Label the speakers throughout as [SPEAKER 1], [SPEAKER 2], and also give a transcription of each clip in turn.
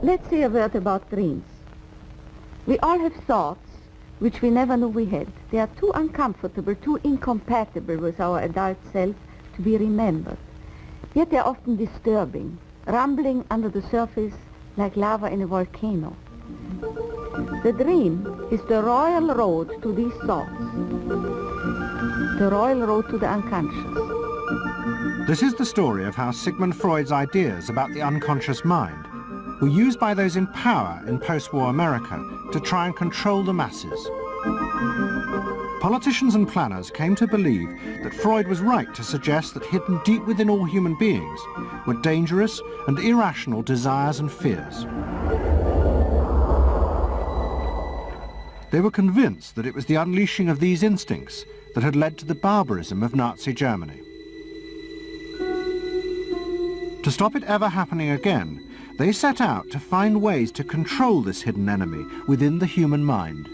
[SPEAKER 1] Let's say a word about dreams. We all have thoughts which we never knew we had. They are too uncomfortable, too incompatible with our adult self to be remembered. Yet they are often disturbing, rumbling under the surface like lava in a volcano. The dream is the royal road to these thoughts, the royal road to the unconscious.
[SPEAKER 2] This is the story of how Sigmund Freud's ideas about the unconscious mind were used by those in power in post-war America to try and control the masses. Politicians and planners came to believe that Freud was right to suggest that hidden deep within all human beings were dangerous and irrational desires and fears. They were convinced that it was the unleashing of these instincts that had led to the barbarism of Nazi Germany. To stop it ever happening again, they set out to find ways to control this hidden enemy within the human mind.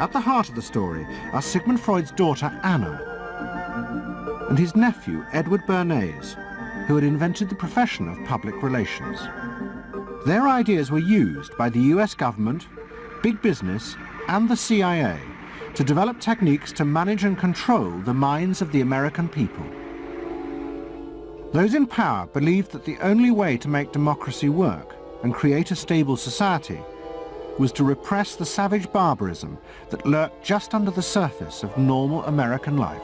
[SPEAKER 2] At the heart of the story are Sigmund Freud's daughter Anna and his nephew Edward Bernays, who had invented the profession of public relations. Their ideas were used by the US government, big business and the CIA to develop techniques to manage and control the minds of the American people. Those in power believed that the only way to make democracy work and create a stable society was to repress the savage barbarism that lurked just under the surface of normal American life.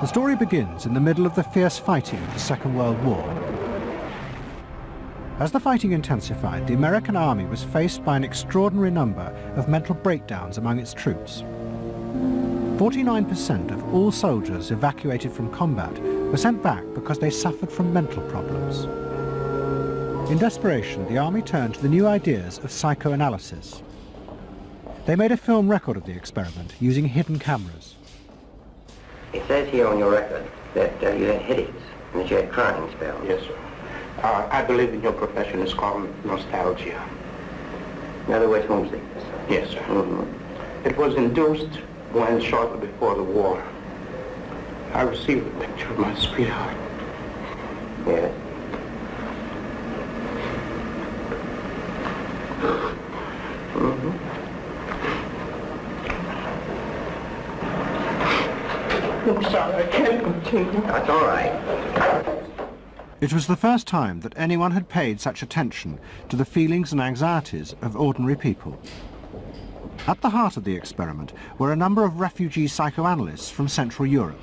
[SPEAKER 2] The story begins in the middle of the fierce fighting of the Second World War. As the fighting intensified, the American army was faced by an extraordinary number of mental breakdowns among its troops. 49% of all soldiers evacuated from combat were sent back because they suffered from mental problems. In desperation, the army turned to the new ideas of psychoanalysis. They made a film record of the experiment using hidden cameras.
[SPEAKER 3] It says here on your record that you had headaches and that you had crying spells.
[SPEAKER 4] Yes, sir. I believe in your profession is called nostalgia.
[SPEAKER 3] In other words, homesickness.
[SPEAKER 4] Yes, sir.
[SPEAKER 3] Mm-hmm.
[SPEAKER 4] It was induced when shortly before the war I received a picture of my sweetheart.
[SPEAKER 3] Yes. Mm-hmm.
[SPEAKER 4] I'm sorry, I can't continue.
[SPEAKER 3] That's all right.
[SPEAKER 2] It was the first time that anyone had paid such attention to the feelings and anxieties of ordinary people. At the heart of the experiment were a number of refugee psychoanalysts from Central Europe.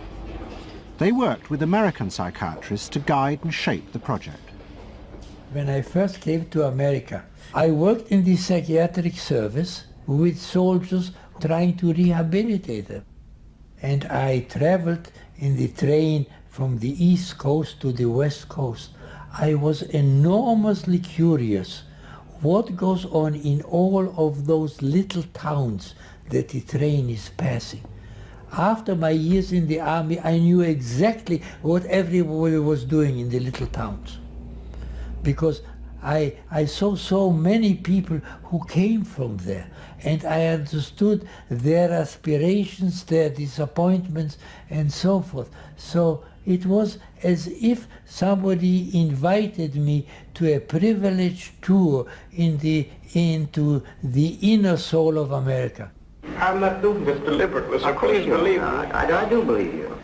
[SPEAKER 2] They worked with American psychiatrists to guide and shape the project.
[SPEAKER 5] When I first came to America, I worked in the psychiatric service with soldiers trying to rehabilitate them. And I traveled in the train from the East Coast to the West Coast. I was enormously curious what goes on in all of those little towns that the train is passing. After my years in the army, I knew exactly what everybody was doing in the little towns, because I saw so many people who came from there, and I understood their aspirations, their disappointments, and so forth. So it was as if somebody invited me to a privileged tour into the inner soul of America.
[SPEAKER 4] I'm not doing this deliberately, so please believe me.
[SPEAKER 3] I do believe you.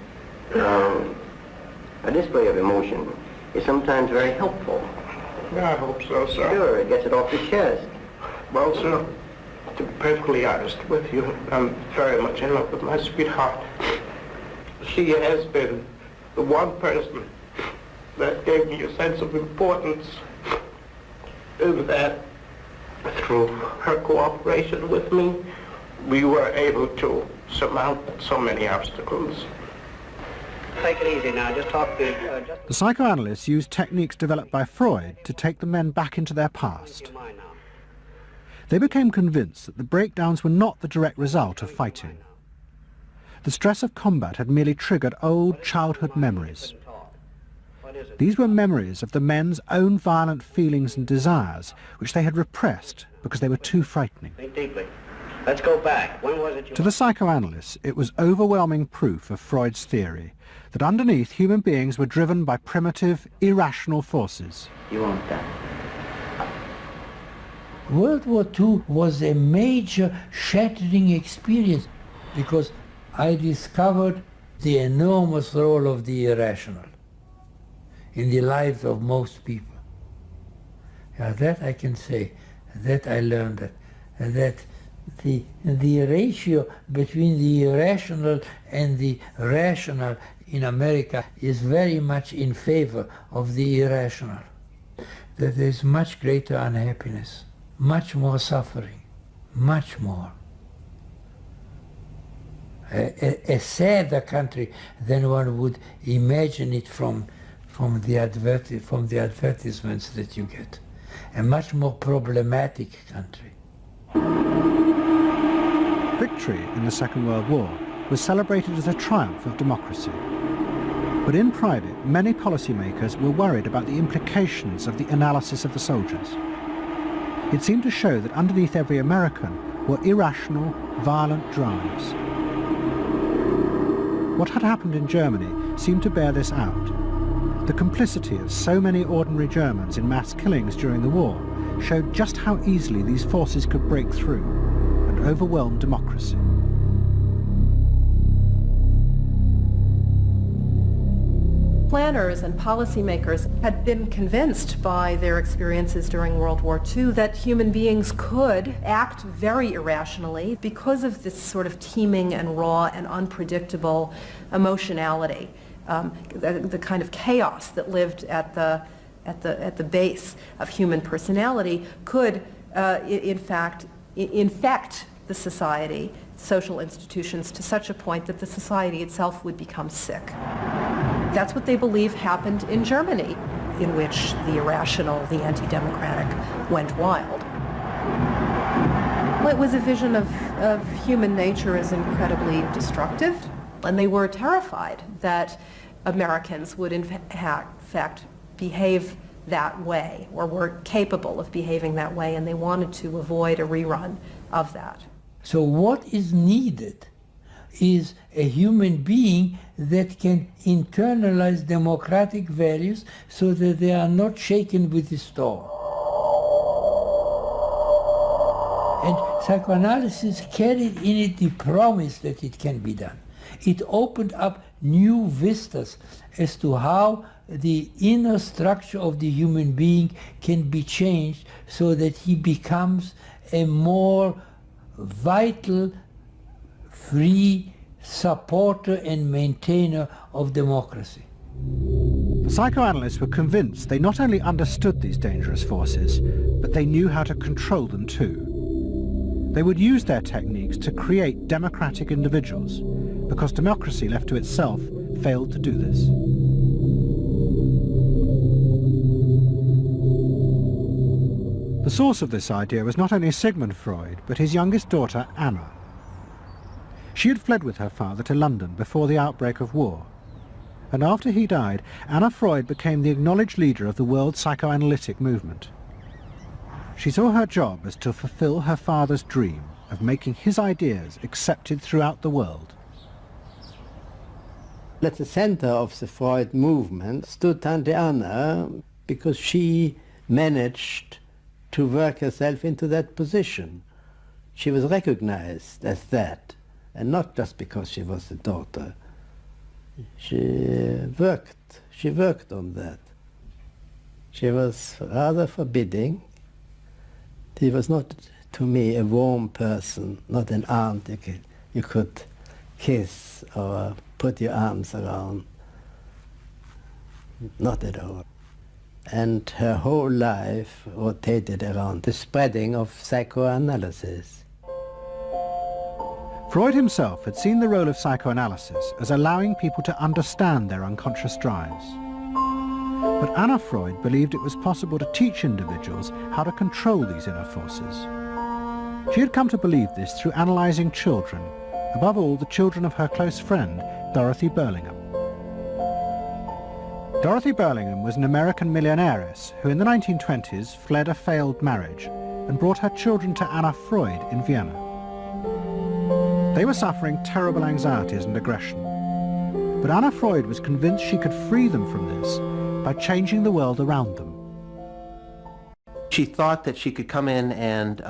[SPEAKER 3] A display of emotion is sometimes very helpful.
[SPEAKER 4] I hope so, sir.
[SPEAKER 3] Sure, it gets it off the chest.
[SPEAKER 4] Well, sir, to be perfectly honest with you, I'm very much in love with my sweetheart. She has been the one person that gave me a sense of importance, in that through her cooperation with me, we were able to surmount so many obstacles.
[SPEAKER 3] Take it easy now, just talk to...
[SPEAKER 2] The psychoanalysts used techniques developed by Freud to take the men back into their past. They became convinced that the breakdowns were not the direct result of fighting. The stress of combat had merely triggered old childhood memories. These were memories of the men's own violent feelings and desires, which they had repressed because they were too frightening.
[SPEAKER 3] Think deeply. Let's go back. When was it you...
[SPEAKER 2] To the psychoanalysts, it was overwhelming proof of Freud's theory that underneath human beings were driven by primitive, irrational forces.
[SPEAKER 3] You want that?
[SPEAKER 5] World War II was a major shattering experience because I discovered the enormous role of the irrational in the lives of most people. Yeah, that I can say, that I learned that the ratio between the irrational and the rational in America is very much in favor of the irrational. That there is much greater unhappiness, much more suffering, much more. A sadder country than one would imagine it from the advertisements that you get. A much more problematic country.
[SPEAKER 2] Victory in the Second World War was celebrated as a triumph of democracy. But in private, many policymakers were worried about the implications of the analysis of the soldiers. It seemed to show that underneath every American were irrational, violent drives. What had happened in Germany seemed to bear this out. The complicity of so many ordinary Germans in mass killings during the war showed just how easily these forces could break through and overwhelm democracy.
[SPEAKER 6] Planners and policymakers had been convinced by their experiences during World War II that human beings could act very irrationally because of this sort of teeming and raw and unpredictable emotionality, the kind of chaos that lived at the base of human personality could, in fact, infect the society, social institutions, to such a point that the society itself would become sick. That's what they believe happened in Germany, in which the irrational, the anti-democratic, went wild. Well, it was a vision of human nature as incredibly destructive, and they were terrified that Americans would in fact behave that way, or were capable of behaving that way, and they wanted to avoid a rerun of that.
[SPEAKER 5] So what is needed is a human being that can internalize democratic values so that they are not shaken with the storm. And psychoanalysis carried in it the promise that it can be done. It opened up new vistas as to how the inner structure of the human being can be changed so that he becomes a more vital, free supporter and maintainer of democracy.
[SPEAKER 2] The psychoanalysts were convinced they not only understood these dangerous forces, but they knew how to control them too. They would use their techniques to create democratic individuals, because democracy left to itself failed to do this. The source of this idea was not only Sigmund Freud, but his youngest daughter, Anna. She had fled with her father to London before the outbreak of war, and after he died, Anna Freud became the acknowledged leader of the world psychoanalytic movement. She saw her job as to fulfill her father's dream of making his ideas accepted throughout the world.
[SPEAKER 7] At the center of the Freud movement stood Tante Anna, because she managed to work herself into that position. She was recognized as that, and not just because she was the daughter. She worked on that. She was rather forbidding. She was not, to me, a warm person, not an aunt you could kiss or put your arms around. Not at all. And her whole life rotated around the spreading of psychoanalysis.
[SPEAKER 2] Freud himself had seen the role of psychoanalysis as allowing people to understand their unconscious drives. But Anna Freud believed it was possible to teach individuals how to control these inner forces. She had come to believe this through analysing children, above all the children of her close friend, Dorothy Burlingham. Dorothy Burlingham was an American millionairess who in the 1920s fled a failed marriage and brought her children to Anna Freud in Vienna. They were suffering terrible anxieties and aggression, but Anna Freud was convinced she could free them from this by changing the world around them.
[SPEAKER 8] She thought that she could come in and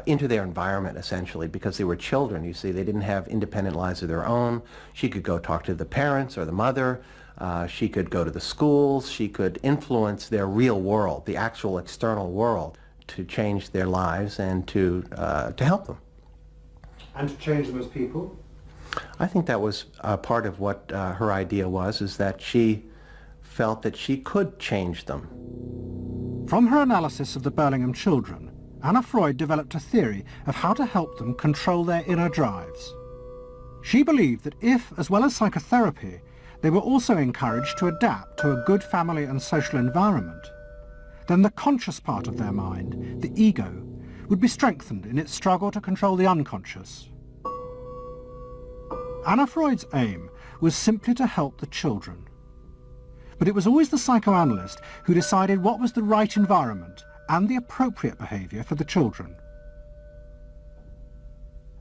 [SPEAKER 8] into their environment, essentially, because they were children, you see. They didn't have independent lives of their own. She could go talk to the parents or the mother. She could go to the schools. She could influence their real world, the actual external world, to change their lives and to help them.
[SPEAKER 2] And to change them as people?
[SPEAKER 8] I think that was part of what her idea was, is that she felt that she could change them.
[SPEAKER 2] From her analysis of the Burlingham children, Anna Freud developed a theory of how to help them control their inner drives. She believed that if, as well as psychotherapy, they were also encouraged to adapt to a good family and social environment, then the conscious part of their mind, the ego, would be strengthened in its struggle to control the unconscious. Anna Freud's aim was simply to help the children. But it was always the psychoanalyst who decided what was the right environment and the appropriate behaviour for the children.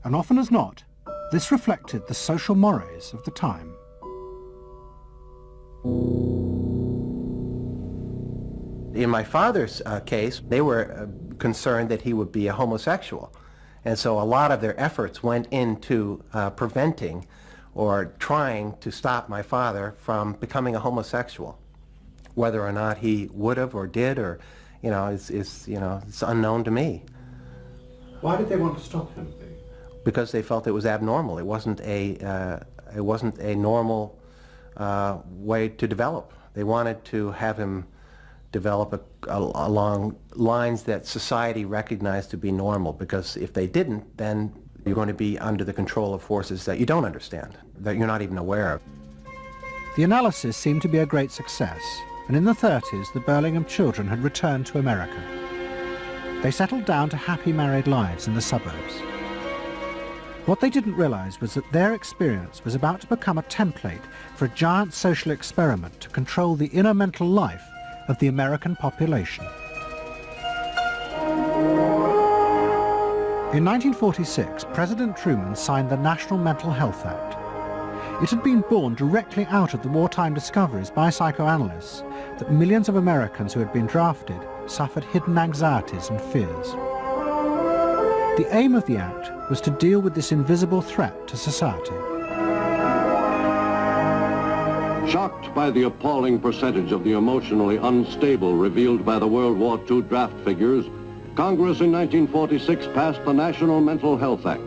[SPEAKER 2] And often as not, this reflected the social mores of the time.
[SPEAKER 8] In my father's case, they were concerned that he would be a homosexual. And so a lot of their efforts went into preventing or trying to stop my father from becoming a homosexual. Whether or not he would have or did, or, it's unknown to me.
[SPEAKER 2] Why did they want to stop him?
[SPEAKER 8] Because they felt it was abnormal. It wasn't a normal way to develop. They wanted to have him develop along lines that society recognized to be normal, because if they didn't, then you're going to be under the control of forces that you don't understand, that you're not even aware of.
[SPEAKER 2] The analysis seemed to be a great success, and in the 30s the Burlingham children had returned to America. They settled down to happy married lives in the suburbs. What they didn't realize was that their experience was about to become a template for a giant social experiment to control the inner mental life of the American population. In 1946, President Truman signed the National Mental Health Act. It had been born directly out of the wartime discoveries by psychoanalysts that millions of Americans who had been drafted suffered hidden anxieties and fears. The aim of the act was to deal with this invisible threat to society.
[SPEAKER 9] Shocked by the appalling percentage of the emotionally unstable revealed by the World War II draft figures, Congress in 1946 passed the National Mental Health Act,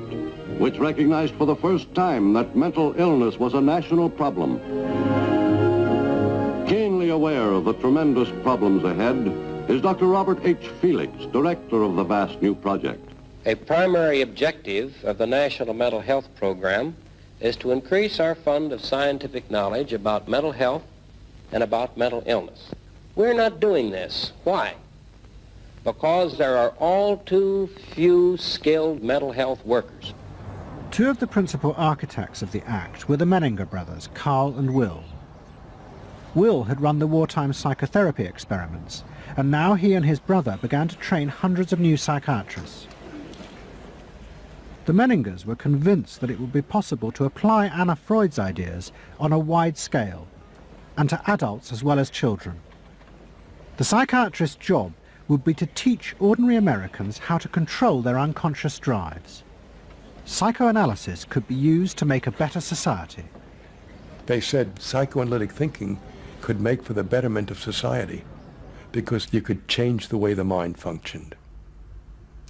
[SPEAKER 9] which recognized for the first time that mental illness was a national problem. Keenly aware of the tremendous problems ahead is Dr. Robert H. Felix, director of the vast new project.
[SPEAKER 10] A primary objective of the National Mental Health Program is to increase our fund of scientific knowledge about mental health and about mental illness. We're not doing this. Why? Because there are all too few skilled mental health workers.
[SPEAKER 2] Two of the principal architects of the Act were the Menninger brothers, Carl and Will. Will had run the wartime psychotherapy experiments, and now he and his brother began to train hundreds of new psychiatrists. The Menningers were convinced that it would be possible to apply Anna Freud's ideas on a wide scale, and to adults as well as children. The psychiatrist's job would be to teach ordinary Americans how to control their unconscious drives. Psychoanalysis could be used to make a better society.
[SPEAKER 11] They said psychoanalytic thinking could make for the betterment of society, because you could change the way the mind functioned.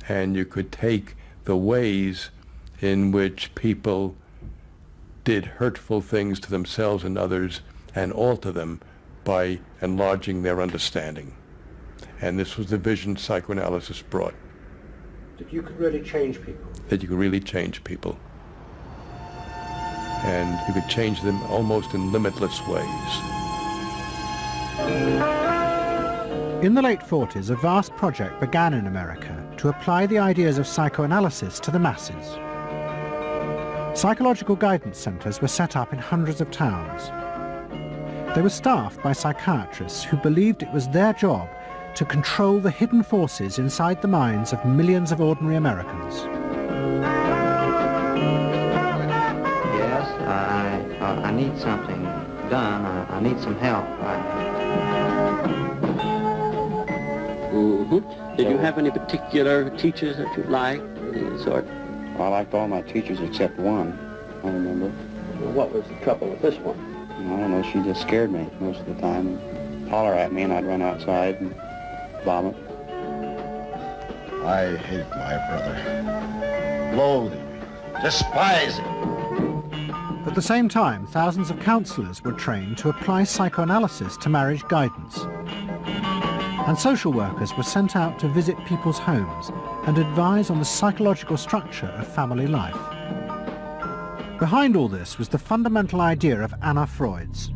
[SPEAKER 11] And you could take the ways in which people did hurtful things to themselves and others and alter them by enlarging their understanding. And this was the vision psychoanalysis brought.
[SPEAKER 2] That you could really change people?
[SPEAKER 11] That you could really change people. And you could change them almost in limitless ways.
[SPEAKER 2] In the late 40s, a vast project began in America to apply the ideas of psychoanalysis to the masses. Psychological guidance centres were set up in hundreds of towns. They were staffed by psychiatrists who believed it was their job to control the hidden forces inside the minds of millions of ordinary Americans.
[SPEAKER 3] Yes, I need something done. I need some help.
[SPEAKER 12] Did you have any particular teachers that you liked, any of the sort?
[SPEAKER 13] Well, I liked all my teachers except one, I remember.
[SPEAKER 12] Well, what was the trouble with this one?
[SPEAKER 13] I don't know, she just scared me most of the time. Holler at me and I'd run outside and vomit.
[SPEAKER 14] I hate my brother. Loathe him. Despise him.
[SPEAKER 2] At the same time, thousands of counselors were trained to apply psychoanalysis to marriage guidance. And social workers were sent out to visit people's homes and advise on the psychological structure of family life. Behind all this was the fundamental idea of Anna Freud's,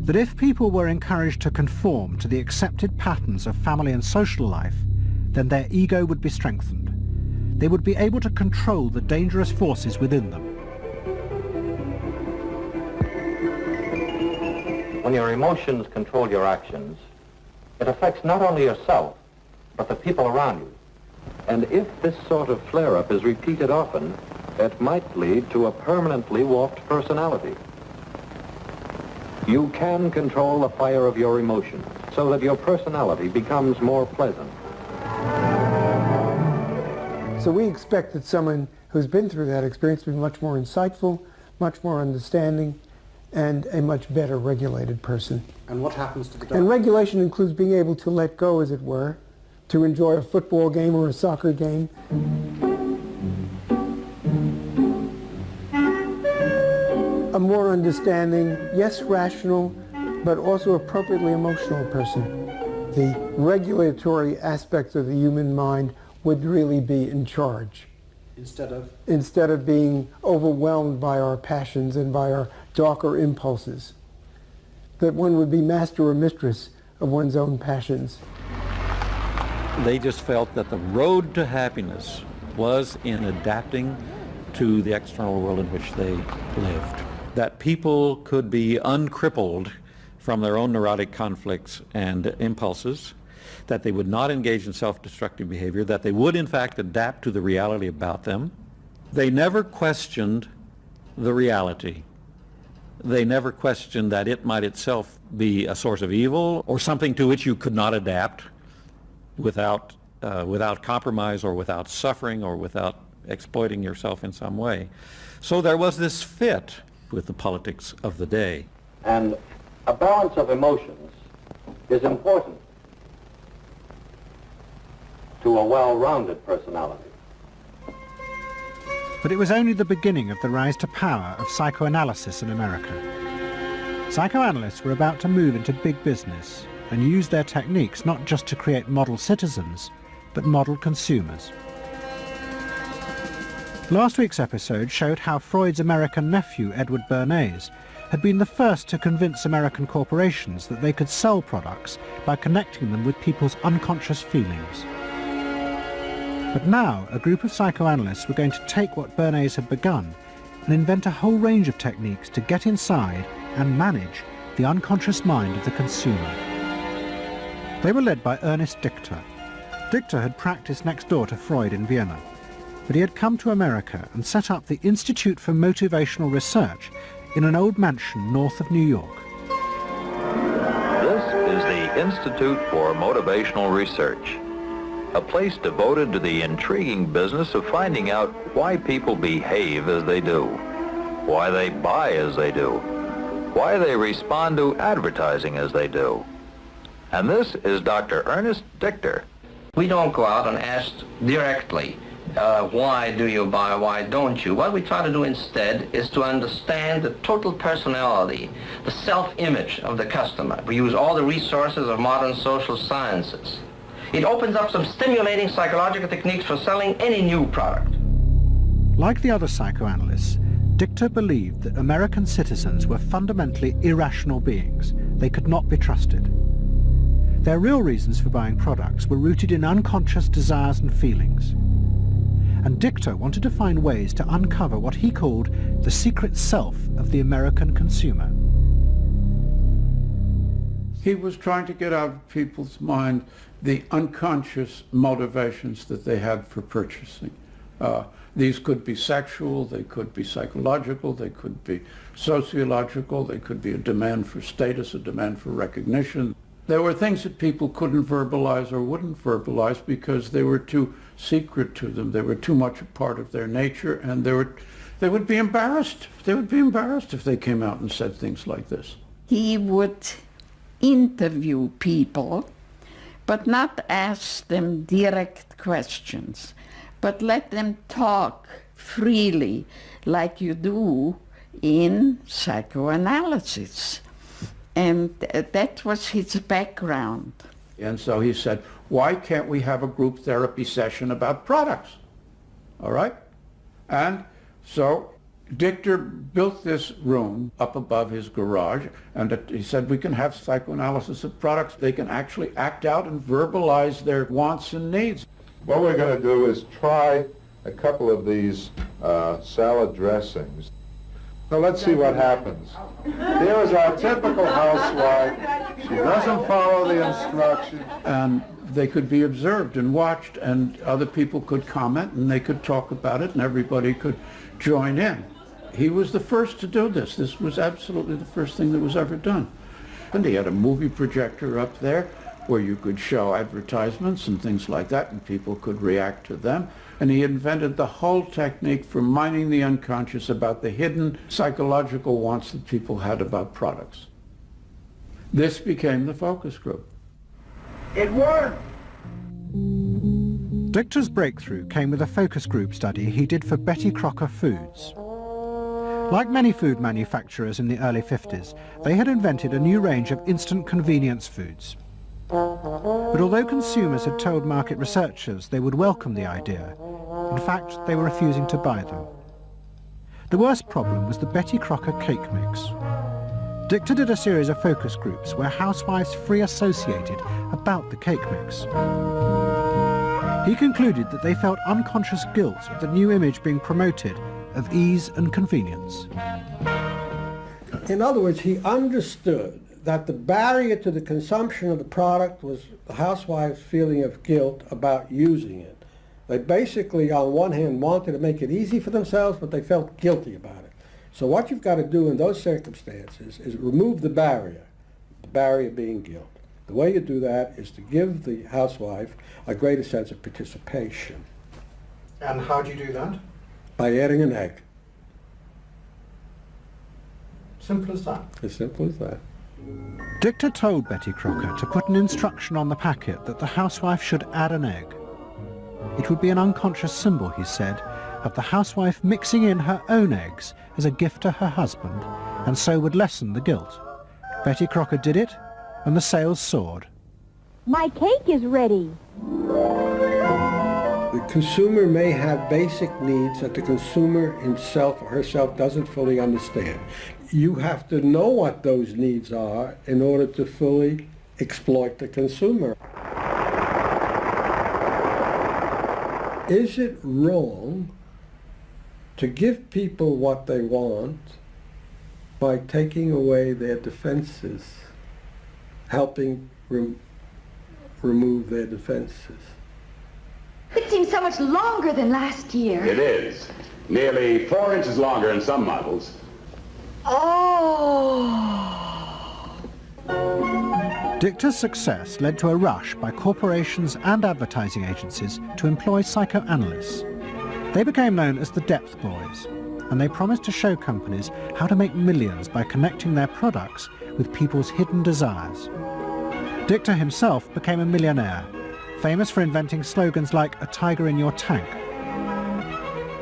[SPEAKER 2] that if people were encouraged to conform to the accepted patterns of family and social life, then their ego would be strengthened. They would be able to control the dangerous forces within them.
[SPEAKER 15] When your emotions control your actions, it affects not only yourself, but the people around you. And if this sort of flare-up is repeated often, it might lead to a permanently warped personality. You can control the fire of your emotions so that your personality becomes more pleasant.
[SPEAKER 16] So we expect that someone who's been through that experience to be much more insightful, much more understanding, and a much better regulated person.
[SPEAKER 2] And what happens to the dog?
[SPEAKER 16] And regulation includes being able to let go, as it were, to enjoy a football game or a soccer game. A more understanding, yes, rational, but also appropriately emotional person. The regulatory aspects of the human mind would really be in charge. Instead of being overwhelmed by our passions and by our darker impulses. That one would be master or mistress of one's own passions.
[SPEAKER 17] They just felt that the road to happiness was in adapting to the external world in which they lived. That people could be uncrippled from their own neurotic conflicts and impulses, that they would not engage in self-destructive behavior, that they would in fact adapt to the reality about them. They never questioned the reality. They never questioned that it might itself be a source of evil or something to which you could not adapt without compromise or without suffering or without exploiting yourself in some way. So there was this fit with the politics of the day.
[SPEAKER 15] And a balance of emotions is important to a well-rounded personality.
[SPEAKER 2] But it was only the beginning of the rise to power of psychoanalysis in America. Psychoanalysts were about to move into big business and use their techniques not just to create model citizens, but model consumers. Last week's episode showed how Freud's American nephew, Edward Bernays, had been the first to convince American corporations that they could sell products by connecting them with people's unconscious feelings. But now, a group of psychoanalysts were going to take what Bernays had begun and invent a whole range of techniques to get inside and manage the unconscious mind of the consumer. They were led by Ernest Dichter. Dichter had practiced next door to Freud in Vienna, but he had come to America and set up the Institute for Motivational Research in an old mansion north of New York.
[SPEAKER 18] This is the Institute for Motivational Research, a place devoted to the intriguing business of finding out why people behave as they do, why they buy as they do, why they respond to advertising as they do. And this is Dr. Ernest Dichter.
[SPEAKER 3] We don't go out and ask directly, why do you buy, why don't you? What we try to do instead is to understand the total personality, the self-image of the customer. We use all the resources of modern social sciences. It opens up some stimulating psychological techniques for selling any new product.
[SPEAKER 2] Like the other psychoanalysts, Dichter believed that American citizens were fundamentally irrational beings. They could not be trusted. Their real reasons for buying products were rooted in unconscious desires and feelings. And Dichter wanted to find ways to uncover what he called the secret self of the American consumer.
[SPEAKER 19] He was trying to get out of people's mind the unconscious motivations that they had for purchasing. These could be sexual, they could be psychological, they could be sociological, they could be a demand for status, a demand for recognition. There were things that people couldn't verbalize or wouldn't verbalize because they were too secret to them. They were too much a part of their nature, and they would be embarrassed. They would be embarrassed if they came out and said things like this.
[SPEAKER 20] He would interview people, but not ask them direct questions, but let them talk freely like you do in psychoanalysis. And that was his background.
[SPEAKER 19] And so he said, why can't we have a group therapy session about products? All right? And so Dichter built this room up above his garage, and he said we can have psychoanalysis of products. They can actually act out and verbalize their wants and needs.
[SPEAKER 21] What we're going to do is try a couple of these salad dressings. Now let's see what happens. Here is our typical housewife. She doesn't follow the instructions.
[SPEAKER 19] And they could be observed and watched, and other people could comment, and they could talk about it, and everybody could join in. He was the first to do this. This was absolutely the first thing that was ever done. And he had a movie projector up there where you could show advertisements and things like that, and people could react to them. And he invented the whole technique for mining the unconscious about the hidden psychological wants that people had about products. This became the focus group.
[SPEAKER 4] It worked!
[SPEAKER 2] Dichter's breakthrough came with a focus group study he did for Betty Crocker Foods. Like many food manufacturers in the early 50s, they had invented a new range of instant convenience foods. But although consumers had told market researchers they would welcome the idea, in fact, they were refusing to buy them. The worst problem was the Betty Crocker cake mix. Dichter did a series of focus groups where housewives free associated about the cake mix. He concluded that they felt unconscious guilt at the new image being promoted of ease and convenience.
[SPEAKER 22] In other words, he understood that the barrier to the consumption of the product was the housewife's feeling of guilt about using it. They basically, on one hand, wanted to make it easy for themselves, but they felt guilty about it. So what you've got to do in those circumstances is remove the barrier being guilt. The way you do that is to give the housewife a greater sense of participation.
[SPEAKER 2] And how do you do that?
[SPEAKER 22] By adding an egg.
[SPEAKER 2] Simple as that.
[SPEAKER 22] As simple as that.
[SPEAKER 2] Dichter told Betty Crocker to put an instruction on the packet that the housewife should add an egg. It would be an unconscious symbol, he said, of the housewife mixing in her own eggs as a gift to her husband, and so would lessen the guilt. Betty Crocker did it, and the sales soared.
[SPEAKER 23] My cake is ready.
[SPEAKER 22] The consumer may have basic needs that the consumer himself or herself doesn't fully understand. You have to know what those needs are in order to fully exploit the consumer. Is it wrong to give people what they want by taking away their defenses, helping remove their defenses?
[SPEAKER 23] It seems so much longer than last year.
[SPEAKER 24] It is. Nearly 4 inches longer in some models.
[SPEAKER 23] Oh!
[SPEAKER 2] Dichter's success led to a rush by corporations and advertising agencies to employ psychoanalysts. They became known as the Depth Boys, and they promised to show companies how to make millions by connecting their products with people's hidden desires. Dichter himself became a millionaire, famous for inventing slogans like "a tiger in your tank."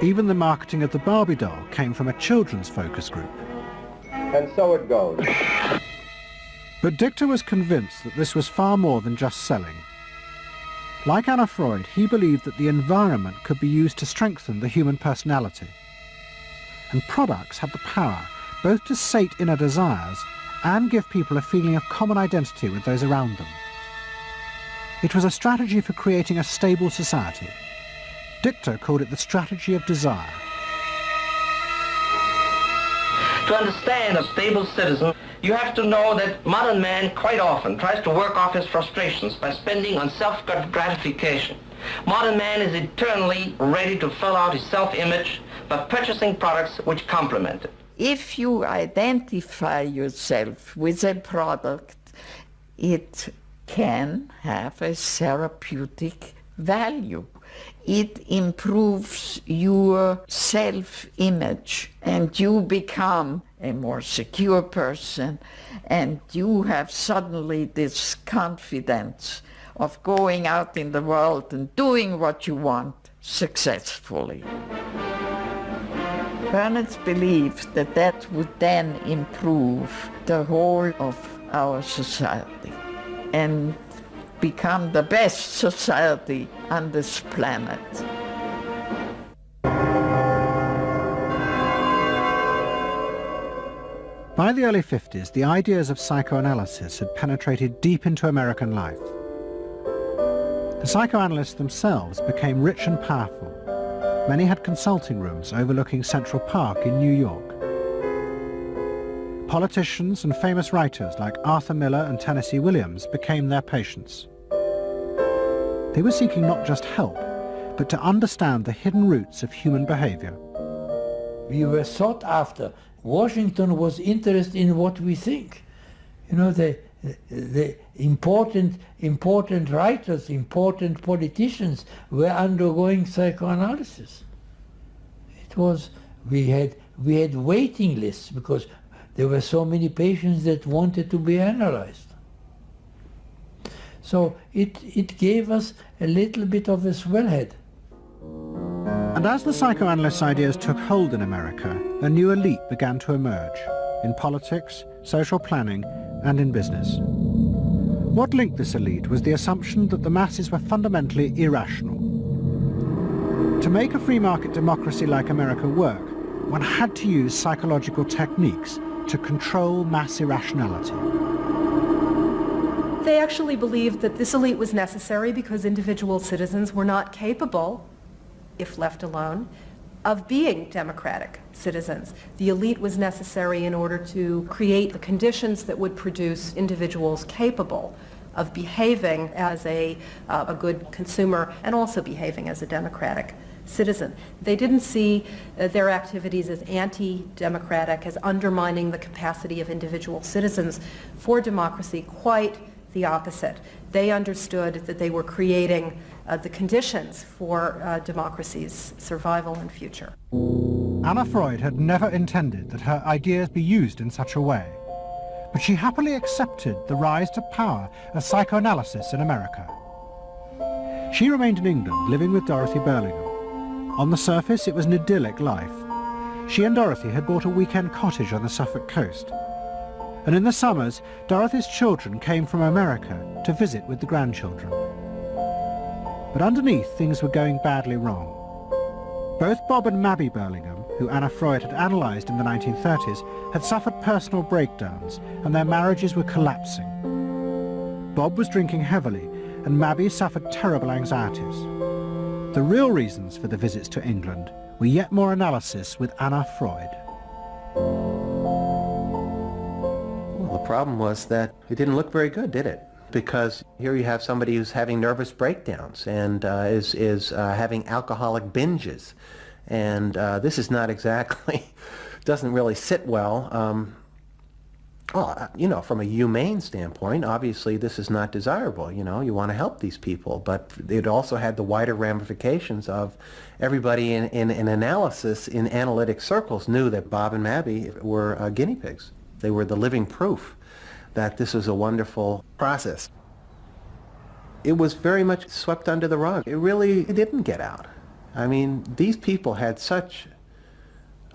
[SPEAKER 2] Even the marketing of the Barbie doll came from a children's focus group.
[SPEAKER 21] And so it goes.
[SPEAKER 2] But Dichter was convinced that this was far more than just selling. Like Anna Freud, he believed that the environment could be used to strengthen the human personality. And products have the power both to sate inner desires and give people a feeling of common identity with those around them. It was a strategy for creating a stable society. Dichter called it the strategy of desire.
[SPEAKER 3] To understand a stable citizen, You have to know that modern man quite often tries to work off his frustrations by spending on self-gratification. Modern man is eternally ready to fill out his self-image by purchasing products which complement it.
[SPEAKER 20] If you identify yourself with a product, it can have a therapeutic value. It improves your self-image and you become a more secure person and you have suddenly this confidence of going out in the world and doing what you want successfully. Bernays believed that that would then improve the whole of our society and become the best society on this planet.
[SPEAKER 2] By the early 50s, the ideas of psychoanalysis had penetrated deep into American life. The psychoanalysts themselves became rich and powerful. Many had consulting rooms overlooking Central Park in New York. Politicians and famous writers like Arthur Miller and Tennessee Williams became their patients. They were seeking not just help, but to understand the hidden roots of human behavior.
[SPEAKER 1] We were sought after. Washington was interested in what we think. You know, the important writers, important politicians were undergoing psychoanalysis. It was, we had waiting lists because there were so many patients that wanted to be analyzed. So it gave us a little bit of a swellhead.
[SPEAKER 2] And as the psychoanalysts' ideas took hold in America, a new elite began to emerge in politics, social planning, and in business. What linked this elite was the assumption that the masses were fundamentally irrational. To make a free market democracy like America work, one had to use psychological techniques to control mass irrationality.
[SPEAKER 5] They actually believed that this elite was necessary because individual citizens were not capable, if left alone, of being democratic citizens. The elite was necessary in order to create the conditions that would produce individuals capable of behaving as a good consumer and also behaving as a democratic citizen. They didn't see their activities as anti-democratic, as undermining the capacity of individual citizens for democracy. Quite the opposite. They understood that they were creating the conditions for democracy's survival and future.
[SPEAKER 2] Anna Freud had never intended that her ideas be used in such a way, but she happily accepted the rise to power of psychoanalysis in America. She remained in England, living with Dorothy Burlingham. On the surface, it was an idyllic life. She and Dorothy had bought a weekend cottage on the Suffolk coast. And in the summers, Dorothy's children came from America to visit with the grandchildren. But underneath, things were going badly wrong. Both Bob and Mabby Burlingham, who Anna Freud had analysed in the 1930s, had suffered personal breakdowns, and their marriages were collapsing. Bob was drinking heavily, and Mabby suffered terrible anxieties. The real reasons for the visits to England were yet more analysis with Anna Freud.
[SPEAKER 8] Well, the problem was that it didn't look very good, did it? Because here you have somebody who's having nervous breakdowns and is having alcoholic binges. And this is not exactly, doesn't really sit well. Well, you know, from a humane standpoint, obviously this is not desirable. You know, you want to help these people, but it also had the wider ramifications of everybody in analysis, in analytic circles, knew that Bob and Mabby were guinea pigs. They were the living proof that this was a wonderful process. It was very much swept under the rug. It didn't get out. I mean, these people had such,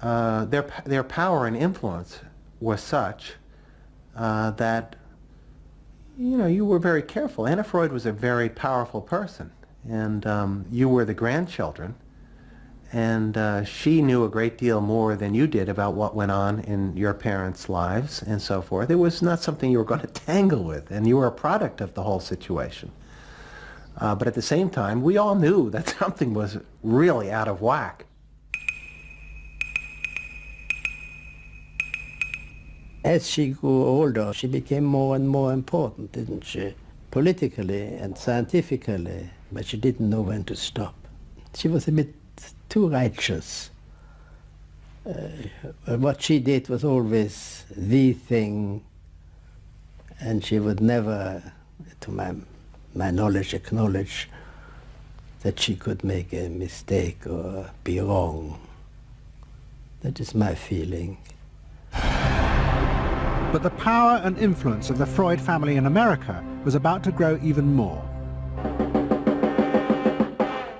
[SPEAKER 8] their power and influence was such that, you know, you were very careful. Anna Freud was a very powerful person, and you were the grandchildren, and she knew a great deal more than you did about what went on in your parents' lives and so forth. It was not something you were going to tangle with, and you were a product of the whole situation. But at the same time, we all knew that something was really out of whack.
[SPEAKER 6] As she grew older, she became more and more important, didn't she? Politically and scientifically, but she didn't know when to stop. She was a bit too righteous. What she did was always the thing, and she would never, to my knowledge, acknowledge that she could make a mistake or be wrong. That is my feeling.
[SPEAKER 2] But the power and influence of the Freud family in America was about to grow even more.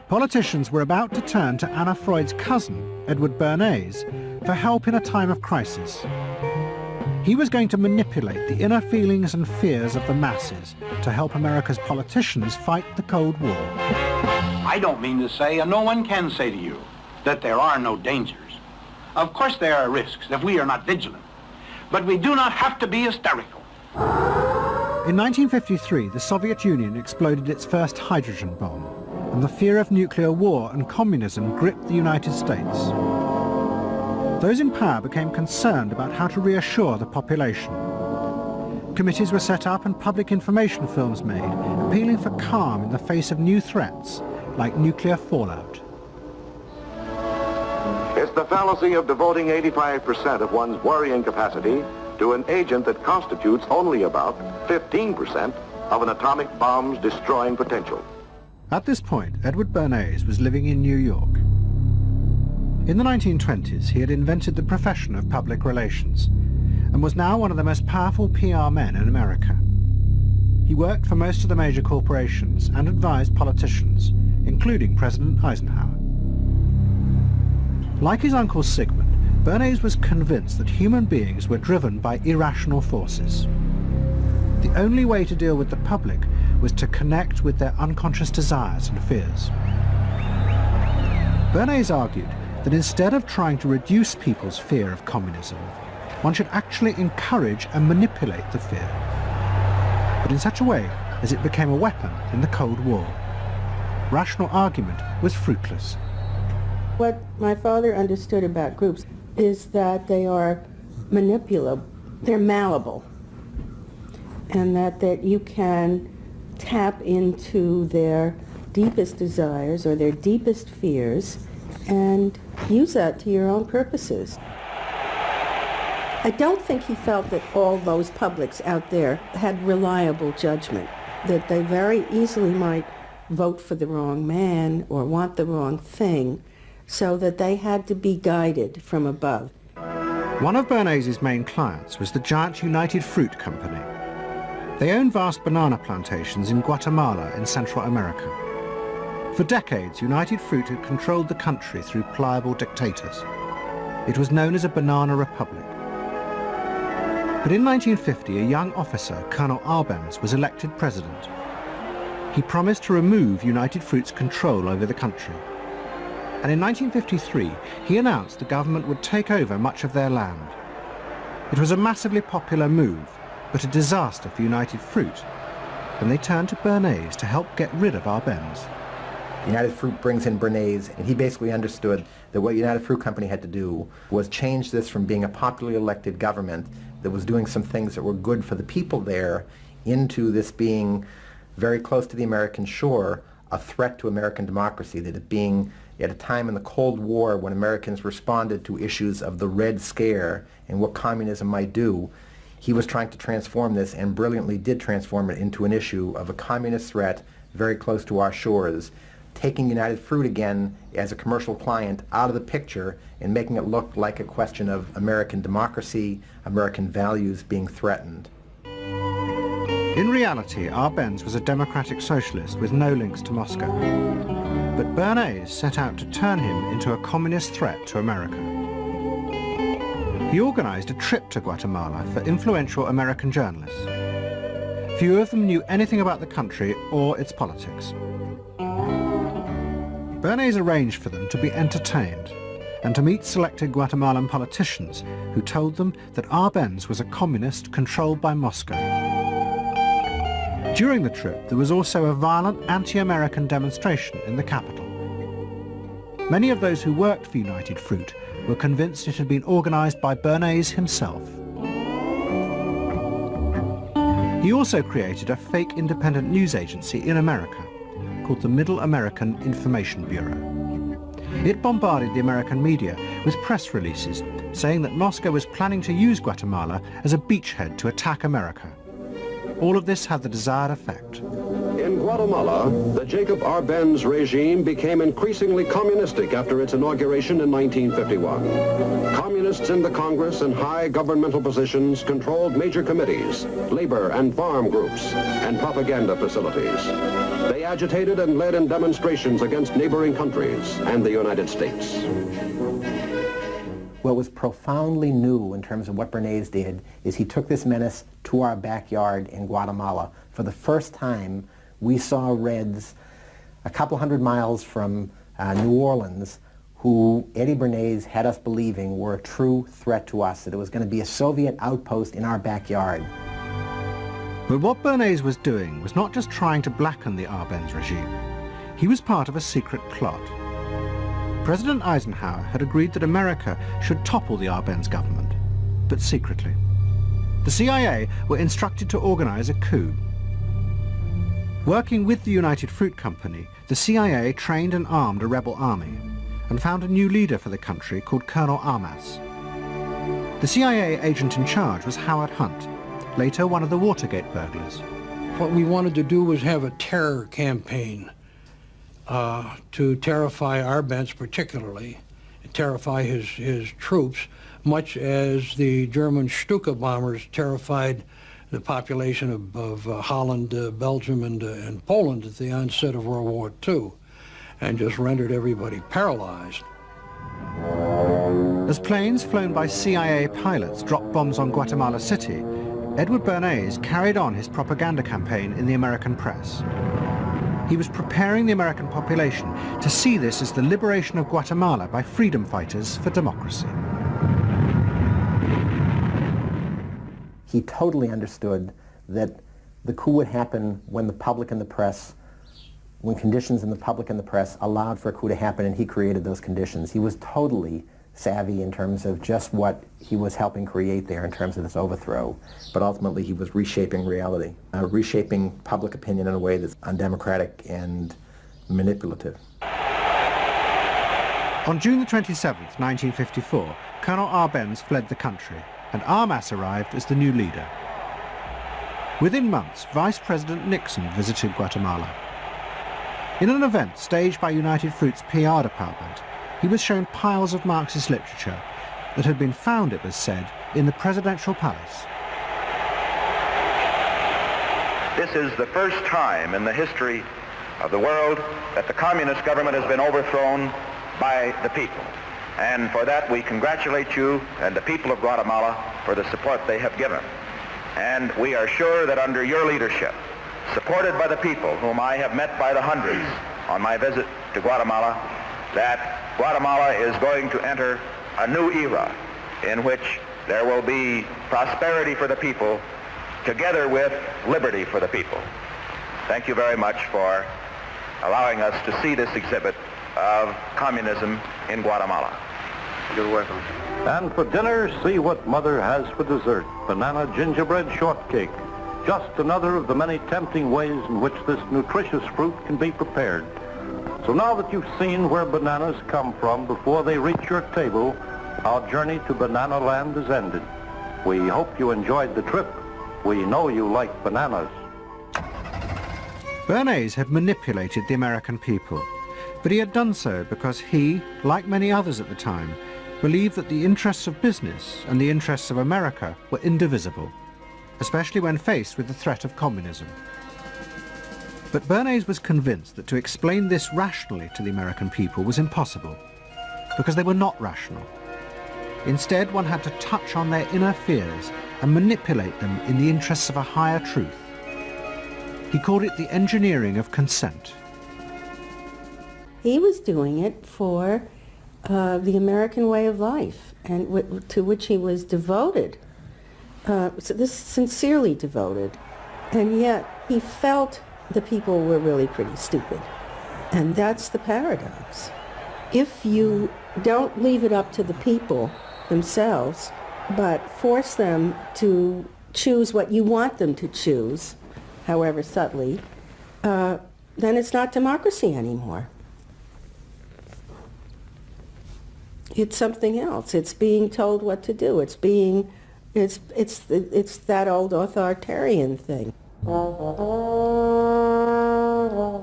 [SPEAKER 2] Politicians were about to turn to Anna Freud's cousin, Edward Bernays, for help in a time of crisis. He was going to manipulate the inner feelings and fears of the masses to help America's politicians fight the Cold War.
[SPEAKER 7] I don't mean to say, and no one can say to you, that there are no dangers. Of course there are risks if we are not vigilant. But we do not have to be hysterical.
[SPEAKER 2] In 1953, the Soviet Union exploded its first hydrogen bomb, and the fear of nuclear war and communism gripped the United States. Those in power became concerned about how to reassure the population. Committees were set up and public information films made, appealing for calm in the face of new threats, like nuclear fallout.
[SPEAKER 9] It's the fallacy of devoting 85% of one's worrying capacity to an agent that constitutes only about 15% of an atomic bomb's destroying potential.
[SPEAKER 2] At this point, Edward Bernays was living in New York. In the 1920s, he had invented the profession of public relations and was now one of the most powerful PR men in America. He worked for most of the major corporations and advised politicians, including President Eisenhower. Like his uncle Sigmund, Bernays was convinced that human beings were driven by irrational forces. The only way to deal with the public was to connect with their unconscious desires and fears. Bernays argued that instead of trying to reduce people's fear of communism, one should actually encourage and manipulate the fear, but in such a way as it became a weapon in the Cold War. Rational argument was fruitless.
[SPEAKER 10] What my father understood about groups is that they are manipulable, they're malleable, and that you can tap into their deepest desires or their deepest fears and use that to your own purposes. I don't think he felt that all those publics out there had reliable judgment, that they very easily might vote for the wrong man or want the wrong thing, so that they had to be guided from above.
[SPEAKER 2] One of Bernays' main clients was the giant United Fruit Company. They owned vast banana plantations in Guatemala in Central America. For decades, United Fruit had controlled the country through pliable dictators. It was known as a banana republic. But in 1950, a young officer, Colonel Arbenz, was elected president. He promised to remove United Fruit's control over the country. And in 1953, he announced the government would take over much of their land. It was a massively popular move, but a disaster for United Fruit, and they turned to Bernays to help get rid of Arbenz.
[SPEAKER 8] United Fruit brings in Bernays, and he basically understood that what United Fruit Company had to do was change this from being a popularly elected government that was doing some things that were good for the people there into this being very close to the American shore, a threat to American democracy, that it being at a time in the Cold War when Americans responded to issues of the Red Scare and what communism might do, he was trying to transform this and brilliantly did transform it into an issue of a communist threat very close to our shores, taking United Fruit again as a commercial client out of the picture and making it look like a question of American democracy, American values being threatened.
[SPEAKER 2] In reality, Arbenz was a democratic socialist with no links to Moscow. But Bernays set out to turn him into a communist threat to America. He organized a trip to Guatemala for influential American journalists. Few of them knew anything about the country or its politics. Bernays arranged for them to be entertained and to meet selected Guatemalan politicians who told them that Arbenz was a communist controlled by Moscow. During the trip, there was also a violent anti-American demonstration in the capital. Many of those who worked for United Fruit were convinced it had been organized by Bernays himself. He also created a fake independent news agency in America called the Middle American Information Bureau. It bombarded the American media with press releases saying that Moscow was planning to use Guatemala as a beachhead to attack America. All of this had the desired effect.
[SPEAKER 9] In Guatemala, the Jacob Arbenz regime became increasingly communistic after its inauguration in 1951. Communists in the Congress and high governmental positions controlled major committees, labor and farm groups, and propaganda facilities. They agitated and led in demonstrations against neighboring countries and the United States.
[SPEAKER 8] What was profoundly new in terms of what Bernays did is he took this menace to our backyard in Guatemala. For the first time, we saw Reds a couple hundred miles from New Orleans who Eddie Bernays had us believing were a true threat to us, that it was going to be a Soviet outpost in our backyard.
[SPEAKER 2] But what Bernays was doing was not just trying to blacken the Arbenz regime. He was part of a secret plot. President Eisenhower had agreed that America should topple the Arbenz government, but secretly. The CIA were instructed to organize a coup. Working with the United Fruit Company, the CIA trained and armed a rebel army and found a new leader for the country called Colonel Armas. The CIA agent in charge was Howard Hunt, later one of the Watergate burglars.
[SPEAKER 22] What we wanted to do was have a terror campaign to terrify Arbenz particularly, terrify his troops, much as the German Stuka bombers terrified the population of Holland, Belgium, and Poland at the onset of World War II, and just rendered everybody paralyzed.
[SPEAKER 2] As planes flown by CIA pilots dropped bombs on Guatemala City, Edward Bernays carried on his propaganda campaign in the American press. He was preparing the American population to see this as the liberation of Guatemala by freedom fighters for democracy.
[SPEAKER 8] He totally understood that the coup would happen when the public and the press, when conditions in the public and the press allowed for a coup to happen, and he created those conditions. He was totally savvy in terms of just what he was helping create there in terms of this overthrow. But ultimately he was reshaping reality, reshaping public opinion in a way that's undemocratic and manipulative.
[SPEAKER 2] On June the 27th, 1954, Colonel Arbenz fled the country, and Armas arrived as the new leader. Within months, Vice President Nixon visited Guatemala. In an event staged by United Fruit's PR department, he was shown piles of Marxist literature that had been found, it was said, in the presidential palace.
[SPEAKER 11] This is the first time in the history of the world that the communist government has been overthrown by the people. And for that we congratulate you and the people of Guatemala for the support they have given. And we are sure that under your leadership, supported by the people whom I have met by the hundreds on my visit to Guatemala, that Guatemala is going to enter a new era in which there will be prosperity for the people together with liberty for the people. Thank you very much for allowing us to see this exhibit of communism in Guatemala.
[SPEAKER 12] You're welcome. And for dinner, see what Mother has for dessert. Banana gingerbread shortcake. Just another of the many tempting ways in which this nutritious fruit can be prepared. So now that you've seen where bananas come from before they reach your table, our journey to Banana Land is ended. We hope you enjoyed the trip. We know you like bananas.
[SPEAKER 2] Bernays had manipulated the American people, but he had done so because he, like many others at the time, believed that the interests of business and the interests of America were indivisible, especially when faced with the threat of communism. But Bernays was convinced that to explain this rationally to the American people was impossible, because they were not rational. Instead, one had to touch on their inner fears and manipulate them in the interests of a higher truth. He called it the engineering of consent.
[SPEAKER 10] He was doing it for the American way of life, and to which he was devoted, sincerely devoted, and yet he felt the people were really pretty stupid. And that's the paradox. If you don't leave it up to the people themselves, but force them to choose what you want them to choose, however subtly, then it's not democracy anymore. It's something else. It's being told what to do. It's that old authoritarian thing.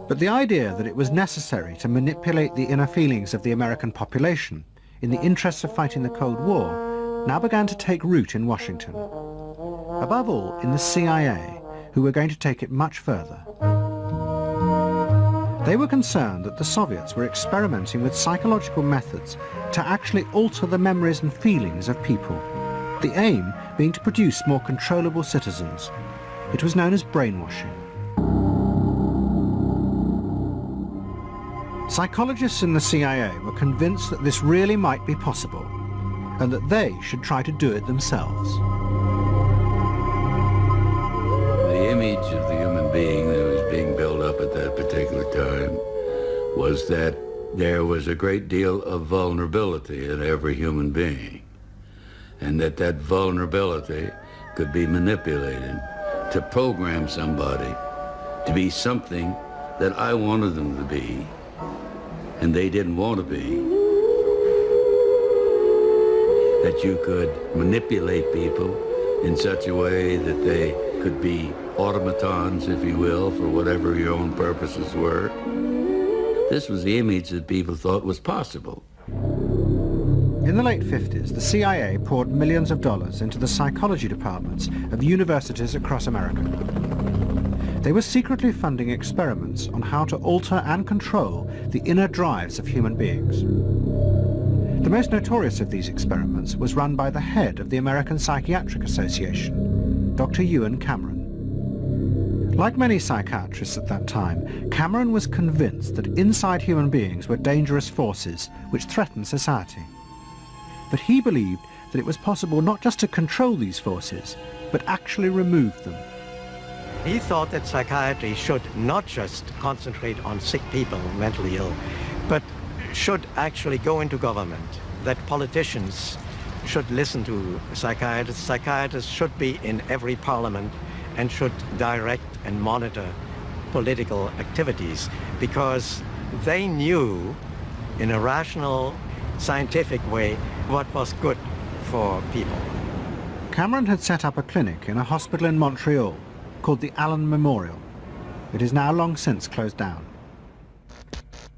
[SPEAKER 2] But the idea that it was necessary to manipulate the inner feelings of the American population in the interests of fighting the Cold War now began to take root in Washington. Above all, in the CIA, who were going to take it much further. They were concerned that the Soviets were experimenting with psychological methods to actually alter the memories and feelings of people, the aim being to produce more controllable citizens. It was known as brainwashing. Psychologists in the CIA were convinced that this really might be possible, and that they should try to do it themselves.
[SPEAKER 13] The image of the human being that was being built up at that particular time was that there was a great deal of vulnerability in every human being, and that that vulnerability could be manipulated to program somebody to be something that I wanted them to be, and they didn't want to be. That you could manipulate people in such a way that they could be automatons, if you will, for whatever your own purposes were. This was the image that people thought was possible.
[SPEAKER 2] In the late 50s, the CIA poured millions of dollars into the psychology departments of universities across America. They were secretly funding experiments on how to alter and control the inner drives of human beings. The most notorious of these experiments was run by the head of the American Psychiatric Association, Dr. Ewan Cameron. Like many psychiatrists at that time, Cameron was convinced that inside human beings were dangerous forces which threatened society. But he believed that it was possible not just to control these forces, but actually remove them.
[SPEAKER 14] He thought that psychiatry should not just concentrate on sick people, mentally ill, but should actually go into government, that politicians should listen to psychiatrists. Psychiatrists should be in every parliament and should direct and monitor political activities, because they knew in a rational, scientific way what was good for people.
[SPEAKER 2] Cameron had set up a clinic in a hospital in Montreal called the Allen Memorial. It is now long since closed down.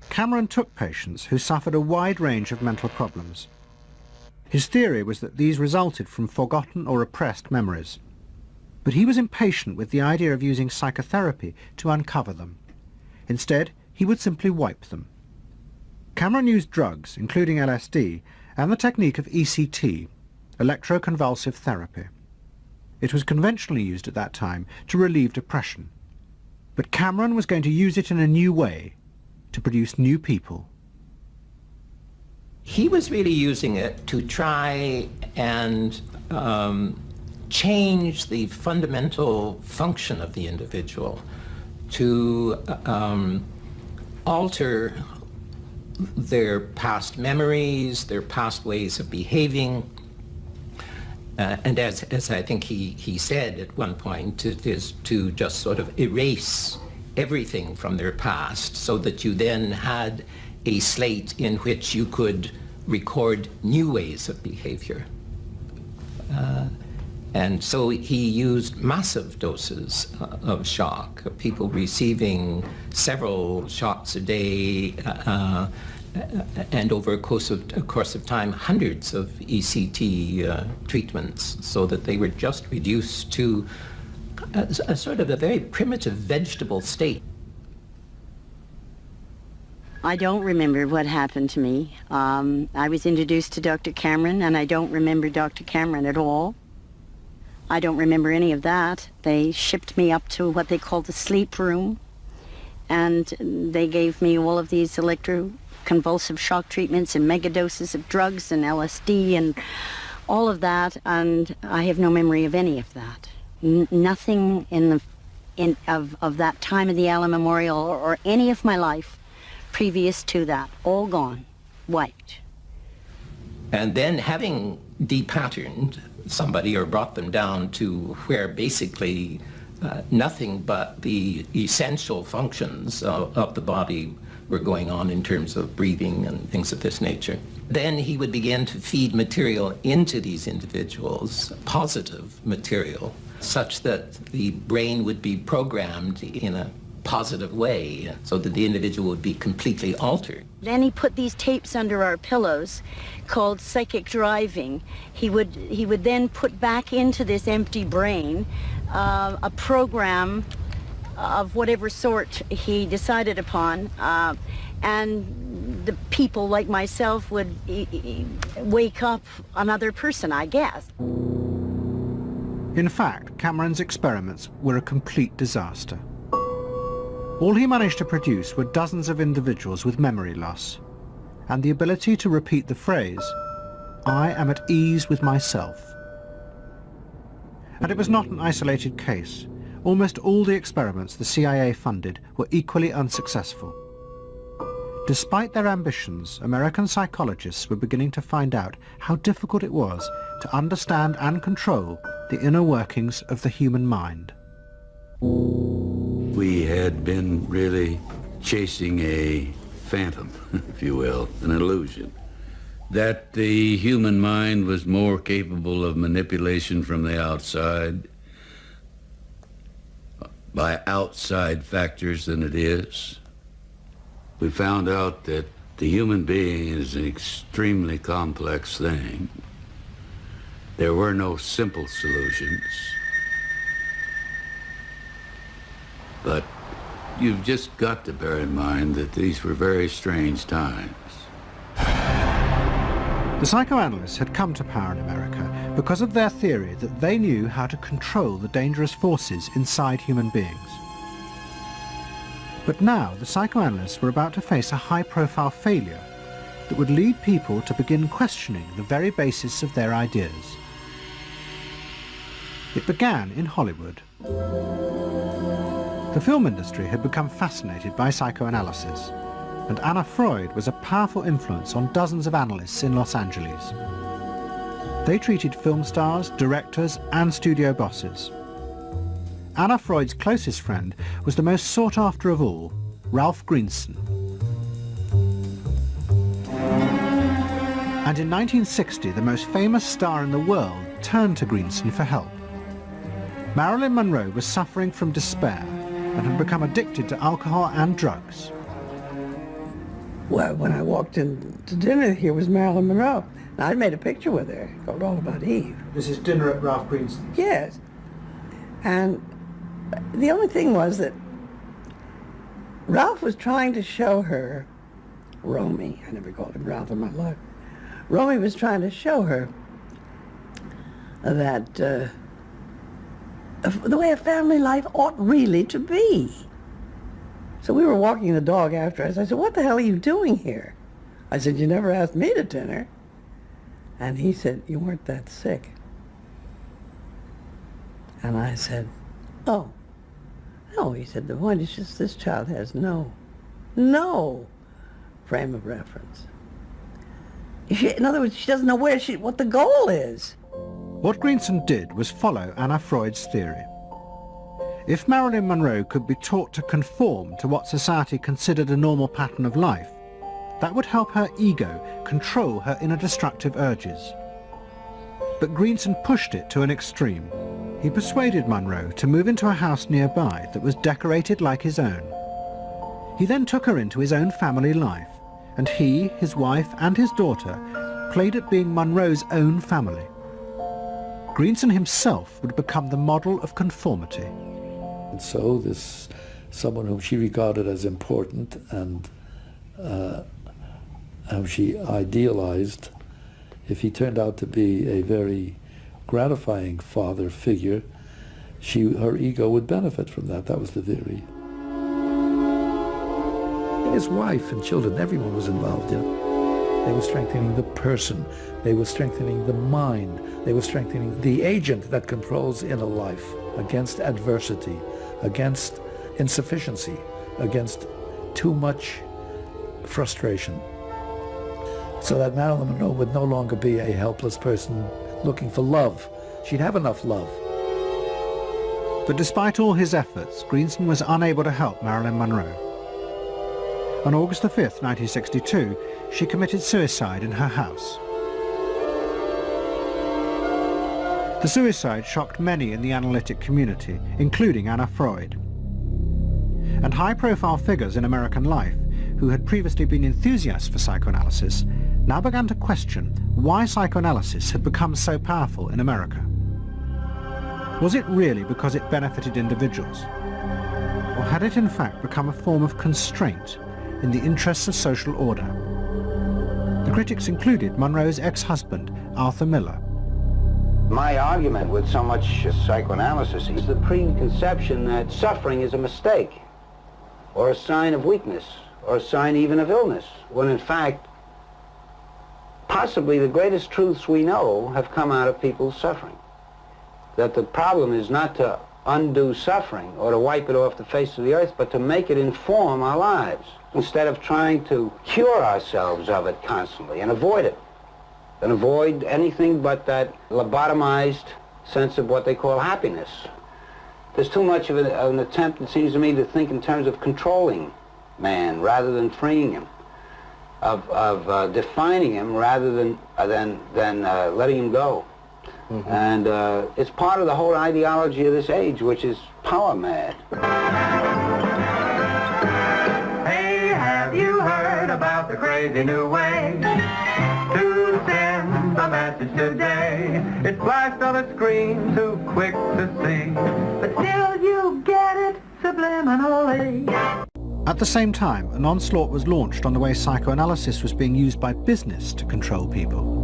[SPEAKER 2] Cameron took patients who suffered a wide range of mental problems. His theory was that these resulted from forgotten or repressed memories. But he was impatient with the idea of using psychotherapy to uncover them. Instead, he would simply wipe them. Cameron used drugs, including LSD, and the technique of ECT, electroconvulsive therapy. It was conventionally used at that time to relieve depression. But Cameron was going to use it in a new way, to produce new people.
[SPEAKER 16] He was really using it to try and change the fundamental function of the individual, to alter their past memories, their past ways of behaving. And as I think he said at one point, it is to just sort of erase everything from their past so that you then had a slate in which you could record new ways of behavior. And so he used massive doses of shock, people receiving several shocks a day, and over a course of time, hundreds of ECT treatments, so that they were just reduced to a sort of a very primitive vegetable state.
[SPEAKER 17] I don't remember what happened to me. I was introduced to Dr. Cameron, and I don't remember Dr. Cameron at all. I don't remember any of that. They shipped me up to what they called the sleep room, and they gave me all of these electroconvulsive shock treatments and megadoses of drugs and LSD and all of that, and I have no memory of any of that. Nothing of that time of the Allen Memorial or any of my life previous to that, all gone, wiped.
[SPEAKER 16] And then having depatterned somebody or brought them down to where basically nothing but the essential functions of the body were going on in terms of breathing and things of this nature. Then he would begin to feed material into these individuals, positive material, such that the brain would be programmed in a positive way, so that the individual would be completely altered.
[SPEAKER 17] Then he put these tapes under our pillows called psychic driving. He would then put back into this empty brain a program of whatever sort he decided upon, and the people like myself would wake up another person, I guess.
[SPEAKER 2] In fact, Cameron's experiments were a complete disaster. All he managed to produce were dozens of individuals with memory loss and the ability to repeat the phrase, "I am at ease with myself." And it was not an isolated case. Almost all the experiments the CIA funded were equally unsuccessful. Despite their ambitions, American psychologists were beginning to find out how difficult it was to understand and control the inner workings of the human mind.
[SPEAKER 13] We had been really chasing a phantom, if you will, an illusion, that the human mind was more capable of manipulation from the outside by outside factors than it is. We found out that the human being is an extremely complex thing. There were no simple solutions. But you've just got to bear in mind that these were very strange times.
[SPEAKER 2] The psychoanalysts had come to power in America because of their theory that they knew how to control the dangerous forces inside human beings. But now the psychoanalysts were about to face a high-profile failure that would lead people to begin questioning the very basis of their ideas. It began in Hollywood. The film industry had become fascinated by psychoanalysis, and Anna Freud was a powerful influence on dozens of analysts in Los Angeles. They treated film stars, directors, and studio bosses. Anna Freud's closest friend was the most sought after of all, Ralph Greenson. And in 1960, the most famous star in the world turned to Greenson for help. Marilyn Monroe was suffering from despair and had become addicted to alcohol and drugs.
[SPEAKER 4] Well, when I walked in to dinner, here was Marilyn Monroe. And I'd made a picture with her called All About Eve.
[SPEAKER 2] This is dinner at Ralph Greenson's?
[SPEAKER 4] Yes. And the only thing was that Ralph was trying to show her, Romy, I never called him Ralph in my life. Romy was trying to show her that the way a family life ought really to be. So we were walking the dog after us. I said, "What the hell are you doing here?" I said, "You never asked me to dinner." And he said, "You weren't that sick." And I said, "Oh, no." He said, "The point is just this child has no frame of reference. In other words, she doesn't know what the goal is."
[SPEAKER 2] What Greenson did was follow Anna Freud's theory. If Marilyn Monroe could be taught to conform to what society considered a normal pattern of life, that would help her ego control her inner destructive urges. But Greenson pushed it to an extreme. He persuaded Monroe to move into a house nearby that was decorated like his own. He then took her into his own family life, and he, his wife, and his daughter played at being Monroe's own family. Greenson himself would become the model of conformity.
[SPEAKER 15] And so this, someone whom she regarded as important and whom she idealized, if he turned out to be a very gratifying father figure, her ego would benefit from that. That was the theory. His wife and children, everyone was involved in it. They were strengthening the person. They were strengthening the mind. They were strengthening the agent that controls inner life against adversity, against insufficiency, against too much frustration. so that Marilyn Monroe would no longer be a helpless person looking for love. She'd have enough love.
[SPEAKER 2] But despite all his efforts, Greenson was unable to help Marilyn Monroe. On August the 5th, 1962, she committed suicide in her house. The suicide shocked many in the analytic community, including Anna Freud. And high-profile figures in American life, who had previously been enthusiasts for psychoanalysis, now began to question why psychoanalysis had become so powerful in America. Was it really because it benefited individuals? Or had it in fact become a form of constraint in the interests of social order? The critics included Monroe's ex-husband, Arthur Miller.
[SPEAKER 18] My argument with so much psychoanalysis is the preconception that suffering is a mistake, or a sign of weakness, or a sign even of illness, when in fact, possibly the greatest truths we know have come out of people's suffering. That the problem is not to undo suffering or to wipe it off the face of the earth, but to make it inform our lives, instead of trying to cure ourselves of it constantly and avoid it. And avoid anything but that lobotomized sense of what they call happiness. There's too much of an attempt, it seems to me, to think in terms of controlling man rather than freeing him, of defining him rather than letting him go. Mm-hmm. And it's part of the whole ideology of this age, which is power mad.
[SPEAKER 19] Hey, have you heard about the crazy new way to send a message today? It's flashed on a screen, too quick to see, but still you get it subliminally.
[SPEAKER 2] At the same time, an onslaught was launched on the way psychoanalysis was being used by business to control people.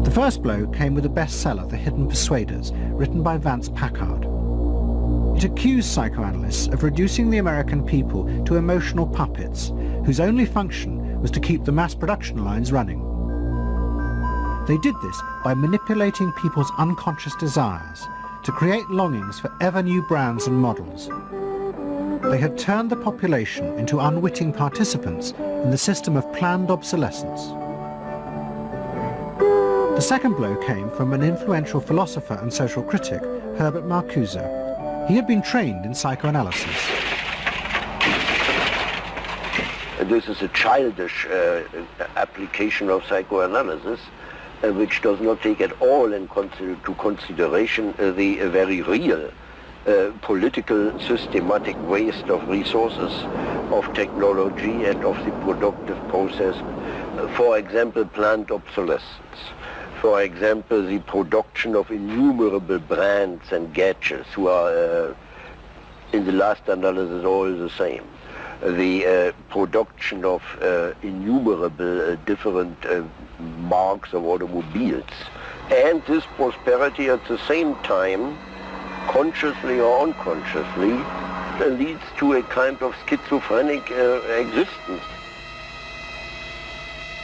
[SPEAKER 2] The first blow came with a bestseller, The Hidden Persuaders, written by Vance Packard. It accused psychoanalysts of reducing the American people to emotional puppets, whose only function was to keep the mass production lines running. They did this by manipulating people's unconscious desires to create longings for ever new brands and models. They had turned the population into unwitting participants in the system of planned obsolescence. The second blow came from an influential philosopher and social critic, Herbert Marcuse. He had been trained in psychoanalysis.
[SPEAKER 23] This is a childish application of psychoanalysis, which does not take at all into consideration the very real political systematic waste of resources, of technology and of the productive process. For example, planned obsolescence. For example, the production of innumerable brands and gadgets who are, in the last analysis, all the same. The production of innumerable different marks of automobiles. And this prosperity at the same time, consciously or unconsciously, leads to a kind of schizophrenic existence.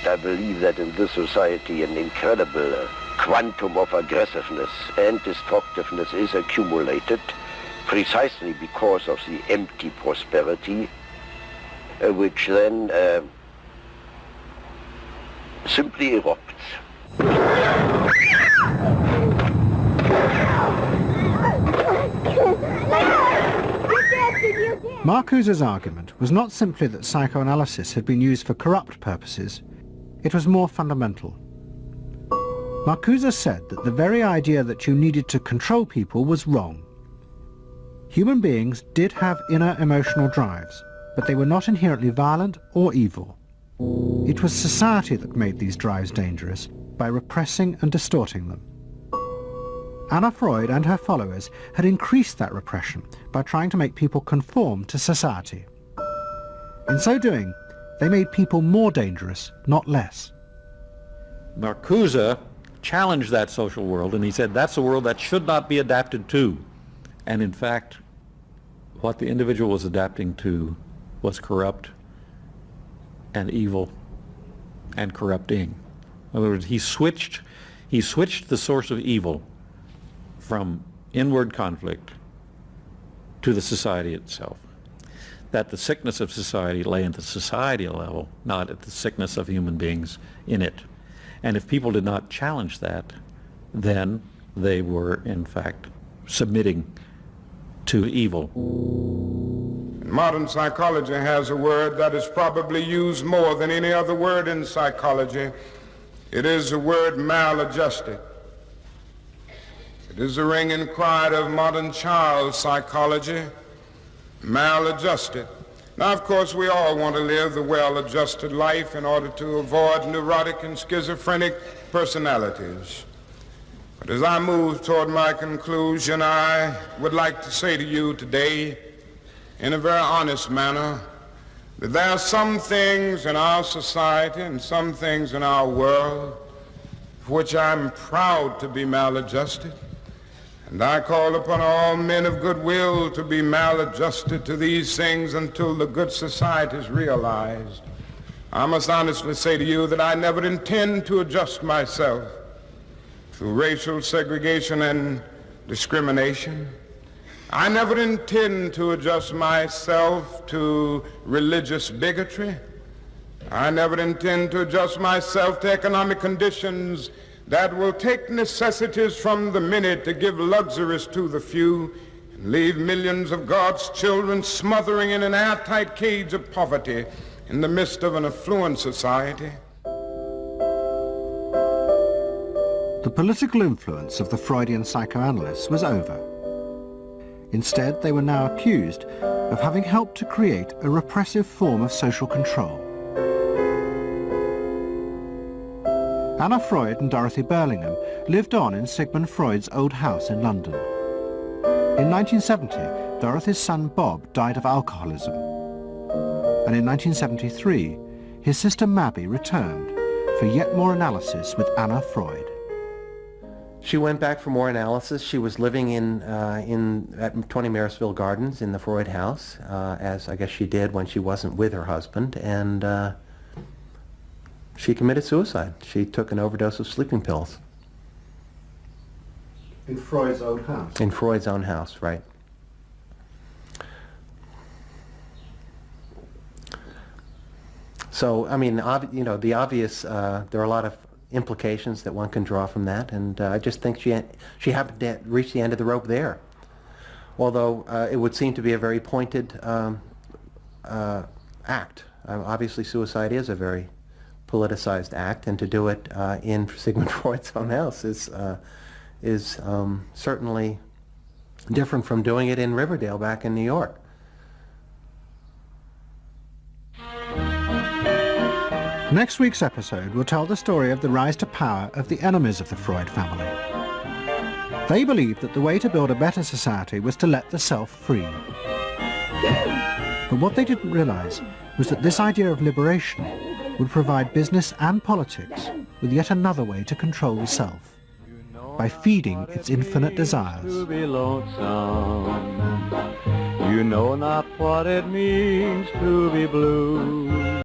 [SPEAKER 23] I believe that in this society an incredible quantum of aggressiveness and destructiveness is accumulated precisely because of the empty prosperity, which then simply erupts.
[SPEAKER 2] Marcuse's argument was not simply that psychoanalysis had been used for corrupt purposes, it was more fundamental. Marcuse said that the very idea that you needed to control people was wrong. Human beings did have inner emotional drives, but they were not inherently violent or evil. It was society that made these drives dangerous by repressing and distorting them. Anna Freud and her followers had increased that repression by trying to make people conform to society. In so doing, they made people more dangerous, not less.
[SPEAKER 24] Marcuse challenged that social world, and he said that's a world that should not be adapted to. And in fact, what the individual was adapting to was corrupt and evil and corrupting. In other words, he switched the source of evil from inward conflict to the society itself. that the sickness of society lay at the societal level, not at the sickness of human beings in it. And if people did not challenge that, then they were, in fact, submitting to evil.
[SPEAKER 1] Modern psychology has a word that is probably used more than any other word in psychology. It is the word maladjusted. It is the ringing cry of modern child psychology, maladjusted. Now, of course, we all want to live the well-adjusted life in order to avoid neurotic and schizophrenic personalities. But as I move toward my conclusion, I would like to say to you today, in a very honest manner, that there are some things in our society and some things in our world for which I'm proud to be maladjusted. And I call upon all men of goodwill to be maladjusted to these things until the good society is realized. I must honestly say to you that I never intend to adjust myself through racial segregation and discrimination. I never intend to adjust myself to religious bigotry. I never intend to adjust myself to economic conditions that will take necessities from the many to give luxuries to the few and leave millions of God's children smothering in an airtight cage of poverty in the midst of an affluent society.
[SPEAKER 2] The political influence of the Freudian psychoanalysts was over. Instead, they were now accused of having helped to create a repressive form of social control. Anna Freud and Dorothy Burlingham lived on in Sigmund Freud's old house in London. In 1970, Dorothy's son Bob died of alcoholism. And in 1973, his sister Mabby returned for yet more analysis with Anna Freud.
[SPEAKER 8] She went back for more analysis. She was living at 20 Marisville Gardens in the Freud house, as I guess she did when she wasn't with her husband, and she committed suicide. She took an overdose of sleeping pills.
[SPEAKER 2] In Freud's own house?
[SPEAKER 8] In Freud's own house, right. So, I mean, you know, the obvious, there are a lot of implications that one can draw from that, and I just think she happened to reach the end of the rope there. Although it would seem to be a very pointed act. Obviously, suicide is a very politicized act, and to do it in Sigmund Freud's own house is certainly different from doing it in Riverdale back in New York.
[SPEAKER 2] Next week's episode will tell the story of the rise to power of the enemies of the Freud family. They believed that the way to build a better society was to let the self free. But what they didn't realize was that this idea of liberation would provide business and politics with yet another way to control the self, by feeding its infinite desires.
[SPEAKER 19] To be lonesome. You know not what it means to be blue.